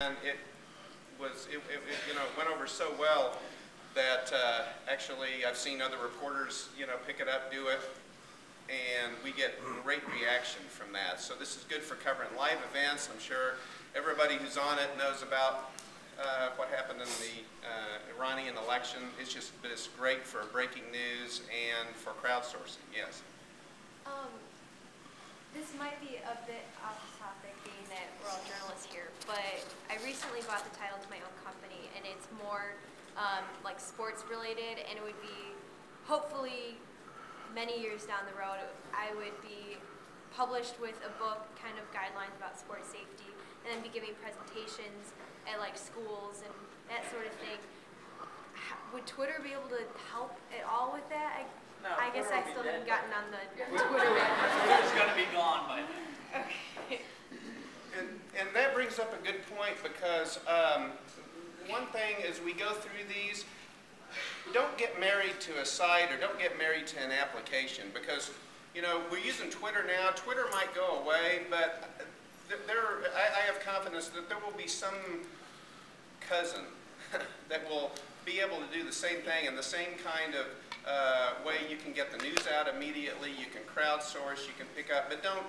And it went over so well that actually I've seen other reporters, pick it up, do it, and we get great reaction from that. So this is good for covering live events. I'm sure everybody who's on it knows about what happened in the Iranian election. But it's great for breaking news and for crowdsourcing. Yes. This might be a bit off topic, being that we're all journalists here, but I recently bought the title to my own company, and it's more like sports related, and it would be, hopefully, many years down the road, I would be published with a book, kind of guidelines about sports safety, and then be giving presentations at like schools and that sort of thing. Would Twitter be able to help at all with that? No, I guess I still haven't gotten on the Twitter Twitter's going to be gone by then. Okay. And that brings up a good point, because one thing as we go through these, don't get married to a site or don't get married to an application, because we're using Twitter now. Twitter might go away, but I have confidence that there will be some cousin that will be able to do the same thing in the same kind of way. You can get the news out immediately. You can crowdsource. You can pick up, but don't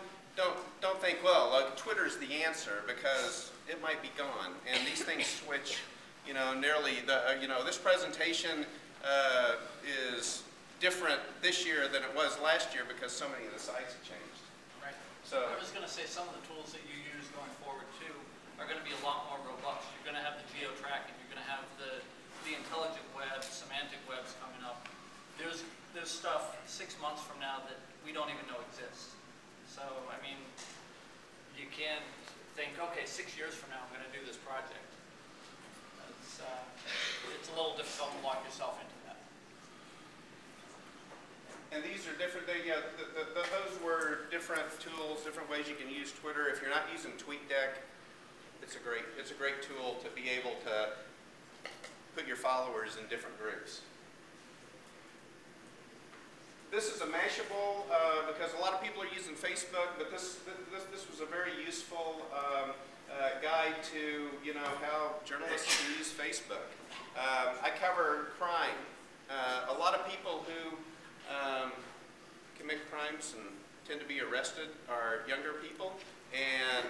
think, well, Twitter's the answer, because it might be gone. And these things switch. Nearly this presentation is different this year than it was last year because so many of the sites have changed. Right. So I was going to say some of the tools that you use going forward too are going to be a lot more robust. You're going to have the geo-tracking. You're going to have the intelligent web, semantic webs coming up. There's stuff 6 months from now that we don't even know exists. So I mean, you can't think, okay, 6 years from now I'm going to do this project. It's a little difficult to lock yourself into that. And these are different. Those were different tools, different ways you can use Twitter. If you're not using TweetDeck, it's a great tool to be able to put your followers in different groups. This is a Mashable because a lot of people are using Facebook, but this was a very useful guide to how journalists can use Facebook. I cover crime. A lot of people who commit crimes and tend to be arrested are younger people, and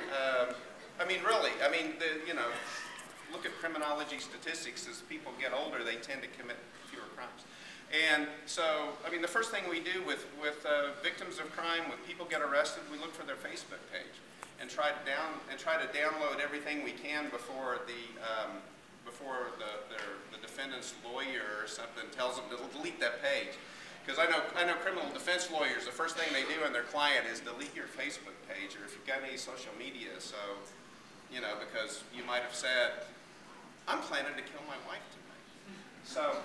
look at criminology statistics. As people get older, they tend to commit fewer crimes. And so, the first thing we do with victims of crime, when people get arrested, we look for their Facebook page and try to download everything we can before the defendant's lawyer or something tells them to delete that page. Because I know criminal defense lawyers, the first thing they do in their client is delete your Facebook page, or if you've got any social media. So, because you might have said, I'm planning to kill my wife tonight. So,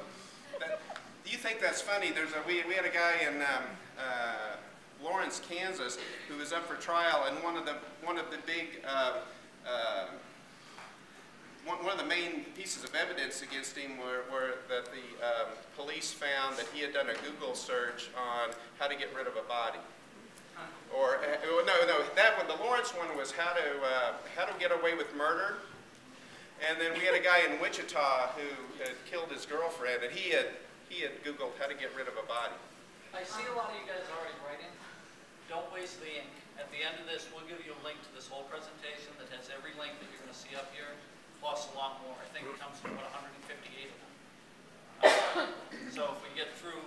do you think that's funny? We had a guy in Lawrence, Kansas, who was up for trial, and one of the main pieces of evidence against him were that the police found that he had done a Google search on how to get rid of a body. Or that one, the Lawrence one, was how to get away with murder. And then we had a guy in Wichita who had killed his girlfriend, and he had Googled how to get rid of a body. I see a lot of you guys already writing. Don't waste the ink. At the end of this, we'll give you a link to this whole presentation that has every link that you're going to see up here, plus a lot more. I think it comes to about 158 of them. So if we get through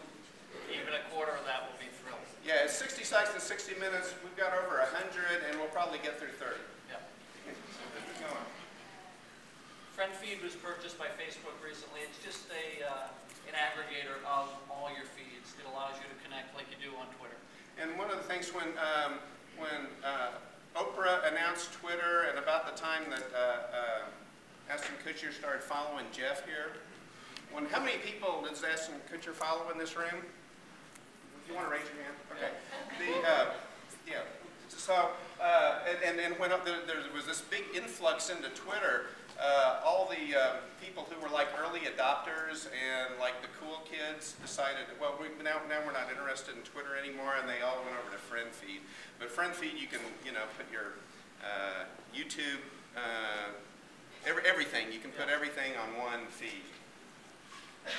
even a quarter of that, we'll be thrilled. Yeah, it's 60 sites in 60 minutes. We've got over 100, and we'll probably get through 30. Yeah. So this is going. Friend Feed was purchased by Facebook recently. It's just an aggregator of all your feeds. It allows you to connect like you do on Twitter. And one of the things when Oprah announced Twitter, and about the time that Ashton Kutcher started following Jeff here, how many people does Ashton Kutcher follow in this room? If you want to raise your hand, okay. So when there was this big influx into Twitter, all the people who were like early adopters and like the cool kids decided, well, now we're not interested in Twitter anymore, and they all went over to Friend Feed. But Friend Feed, you can put your YouTube put everything on one feed.